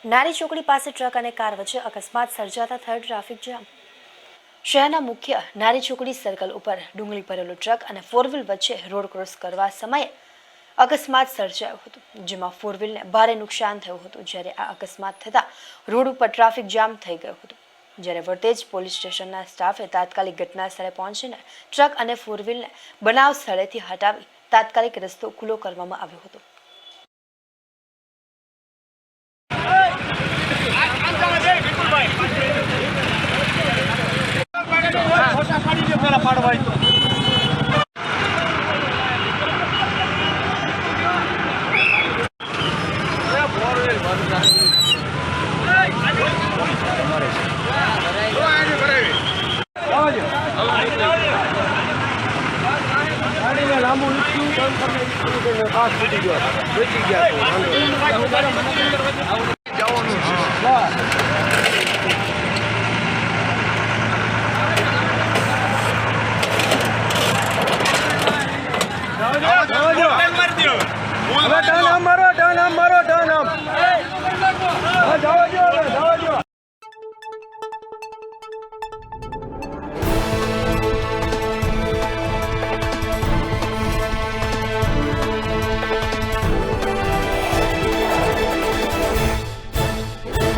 નારી ચોકડી પાસે ટ્રક અને કાર વચ્ચે અકસ્માત સર્જાતા થયો ટ્રાફિક જામ। શહેરના મુખ્ય નારી ચોકડી સર્કલ ઉપર ડુંગળી ભરેલો ટ્રક અને ફોર વ્હીલ વચ્ચે રોડ ક્રોસ કરવા સમયે અકસ્માત સર્જાયો હતો, જેમાં ફોર વ્હીલને ભારે નુકસાન થયું હતું। જ્યારે આ અકસ્માત થતા રોડ ઉપર ટ્રાફિક જામ થઈ ગયો હતો, જ્યારે વરતેજ પોલીસ સ્ટેશનના સ્ટાફે તાત્કાલિક ઘટના સ્થળે પહોંચીને ટ્રક અને ફોર વ્હીલને બનાવ સ્થળેથી હટાવી તાત્કાલિક રસ્તો ખુલ્લો કરવામાં આવ્યો હતો। टर्न मारो